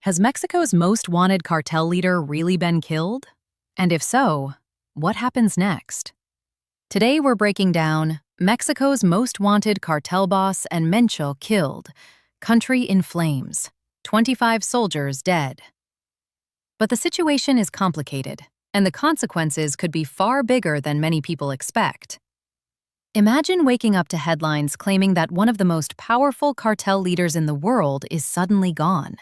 Has Mexico's most wanted cartel leader really been killed? And if so, what happens next? Today we're breaking down Mexico's most wanted cartel boss and Mencho killed, country in flames, 25 soldiers dead. But the situation is complicated, and the consequences could be far bigger than many people expect. Imagine waking up to headlines claiming that one of the most powerful cartel leaders in the world is suddenly gone.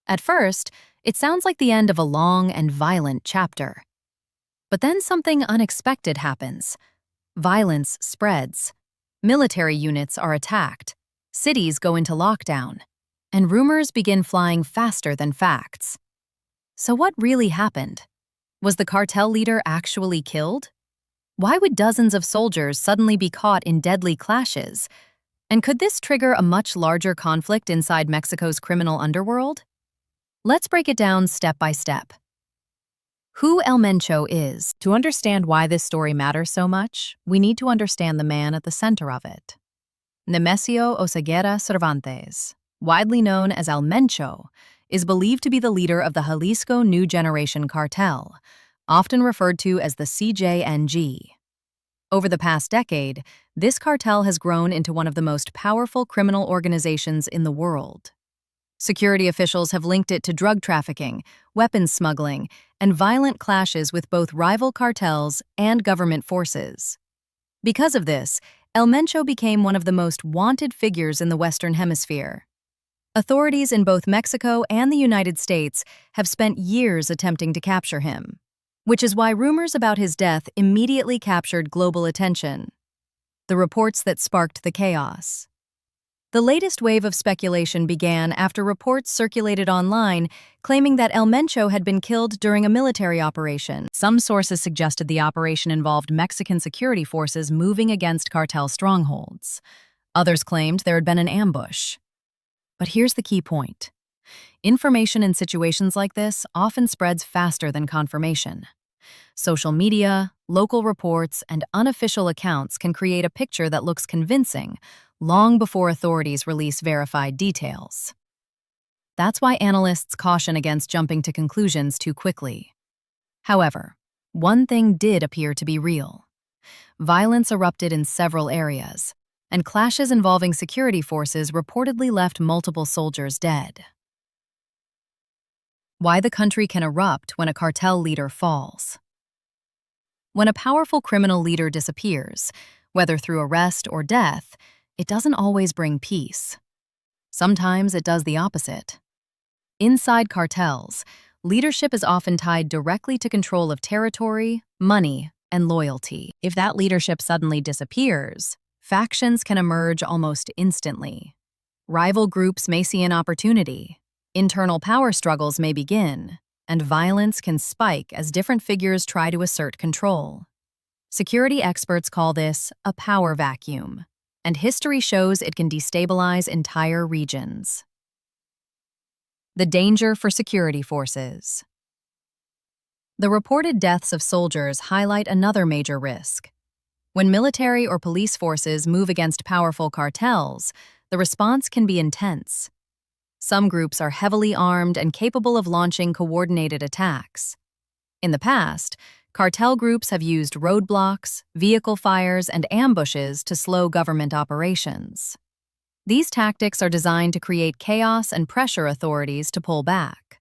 At first, it sounds like the end of a long and violent chapter. But then something unexpected happens. Violence spreads. Military units are attacked. Cities go into lockdown. And rumors begin flying faster than facts. So what really happened? Was the cartel leader actually killed? Why would dozens of soldiers suddenly be caught in deadly clashes? And could this trigger a much larger conflict inside Mexico's criminal underworld? Let's break it down step by step. Who El Mencho is. To understand why this story matters so much, we need to understand the man at the center of it. Nemesio Oseguera Cervantes, widely known as El Mencho, is believed to be the leader of the Jalisco New Generation Cartel, often referred to as the CJNG. Over the past decade, this cartel has grown into one of the most powerful criminal organizations in the world. Security officials have linked it to drug trafficking, weapons smuggling, and violent clashes with both rival cartels and government forces. Because of this, El Mencho became one of the most wanted figures in the Western Hemisphere. Authorities in both Mexico and the United States have spent years attempting to capture him, which is why rumors about his death immediately captured global attention. The reports that sparked the chaos. The latest wave of speculation began after reports circulated online claiming that El Mencho had been killed during a military operation. Some sources suggested the operation involved Mexican security forces moving against cartel strongholds. Others claimed there had been an ambush. But here's the key point. Information in situations like this often spreads faster than confirmation. Social media, local reports, and unofficial accounts can create a picture that looks convincing long before authorities release verified details. That's why analysts caution against jumping to conclusions too quickly. However, one thing did appear to be real. Violence erupted in several areas, and clashes involving security forces reportedly left multiple soldiers dead. Why the country can erupt when a cartel leader falls. When a powerful criminal leader disappears, whether through arrest or death, it doesn't always bring peace. Sometimes it does the opposite. Inside cartels, leadership is often tied directly to control of territory, money, and loyalty. If that leadership suddenly disappears, factions can emerge almost instantly. Rival groups may see an opportunity, internal power struggles may begin, and violence can spike as different figures try to assert control. Security experts call this a power vacuum, and history shows it can destabilize entire regions. The danger for security forces. The reported deaths of soldiers highlight another major risk. When military or police forces move against powerful cartels, the response can be intense. Some groups are heavily armed and capable of launching coordinated attacks. In the past, cartel groups have used roadblocks, vehicle fires, and ambushes to slow government operations. These tactics are designed to create chaos and pressure authorities to pull back.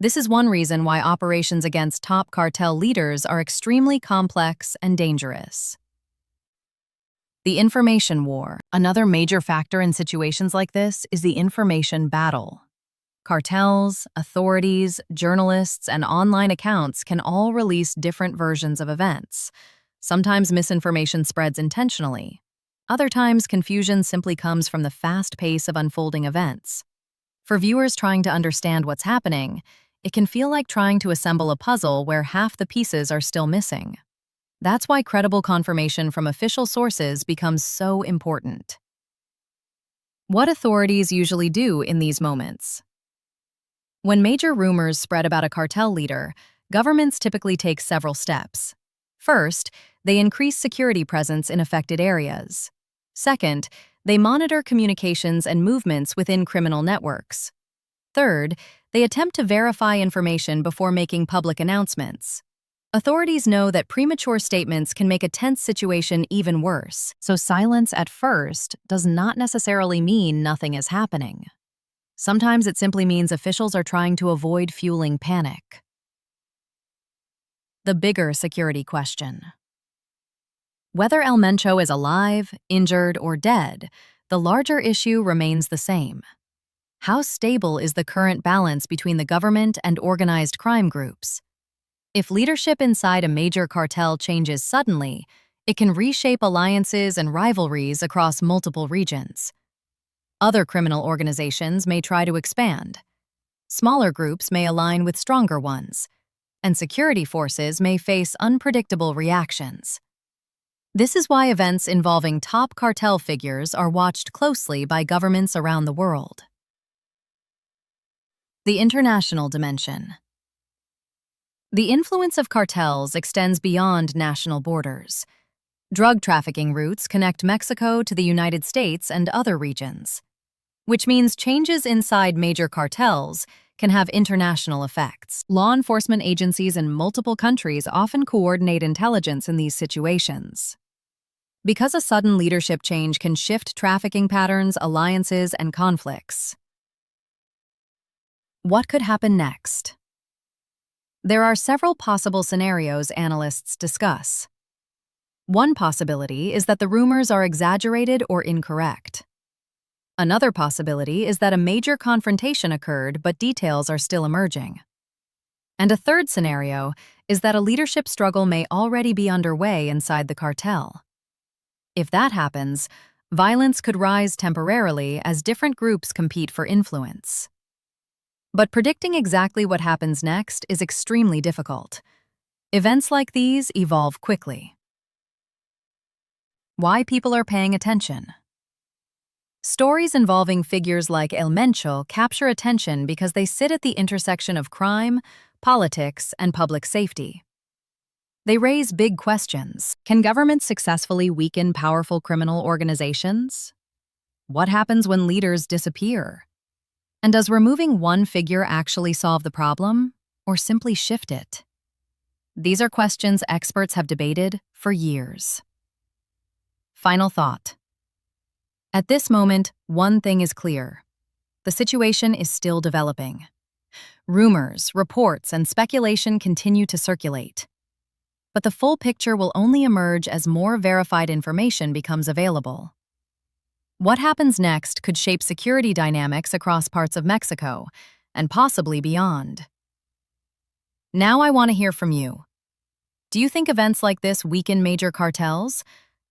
This is one reason why operations against top cartel leaders are extremely complex and dangerous. The information war. Another major factor in situations like this is the information battle. Cartels, authorities, journalists, and online accounts can all release different versions of events. Sometimes misinformation spreads intentionally. Other times, confusion simply comes from the fast pace of unfolding events. For viewers trying to understand what's happening, it can feel like trying to assemble a puzzle where half the pieces are still missing. That's why credible confirmation from official sources becomes so important. What authorities usually do in these moments? When major rumors spread about a cartel leader, governments typically take several steps. First, they increase security presence in affected areas. Second, they monitor communications and movements within criminal networks. Third, they attempt to verify information before making public announcements. Authorities know that premature statements can make a tense situation even worse, so silence at first does not necessarily mean nothing is happening. Sometimes it simply means officials are trying to avoid fueling panic. The bigger security question. Whether El Mencho is alive, injured, or dead, the larger issue remains the same. How stable is the current balance between the government and organized crime groups? If leadership inside a major cartel changes suddenly, it can reshape alliances and rivalries across multiple regions. Other criminal organizations may try to expand. Smaller groups may align with stronger ones, and security forces may face unpredictable reactions. This is why events involving top cartel figures are watched closely by governments around the world. The international dimension. The influence of cartels extends beyond national borders. Drug trafficking routes connect Mexico to the United States and other regions, which means changes inside major cartels can have international effects. Law enforcement agencies in multiple countries often coordinate intelligence in these situations. Because a sudden leadership change can shift trafficking patterns, alliances, and conflicts. What could happen next? There are several possible scenarios analysts discuss. One possibility is that the rumors are exaggerated or incorrect. Another possibility is that a major confrontation occurred but details are still emerging. And a third scenario is that a leadership struggle may already be underway inside the cartel. If that happens, violence could rise temporarily as different groups compete for influence. But predicting exactly what happens next is extremely difficult. Events like these evolve quickly. Why people are paying attention. Stories involving figures like El Mencho capture attention because they sit at the intersection of crime, politics, and public safety. They raise big questions. Can governments successfully weaken powerful criminal organizations? What happens when leaders disappear? And does removing one figure actually solve the problem, or simply shift it? These are questions experts have debated for years. Final thought. At this moment, one thing is clear. The situation is still developing. Rumors, reports, and speculation continue to circulate. But the full picture will only emerge as more verified information becomes available. What happens next could shape security dynamics across parts of Mexico, and possibly beyond. Now I want to hear from you. Do you think events like this weaken major cartels,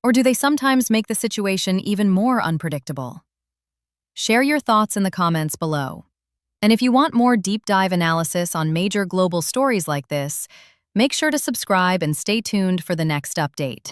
or do they sometimes make the situation even more unpredictable? Share your thoughts in the comments below. And if you want more deep dive analysis on major global stories like this, make sure to subscribe and stay tuned for the next update.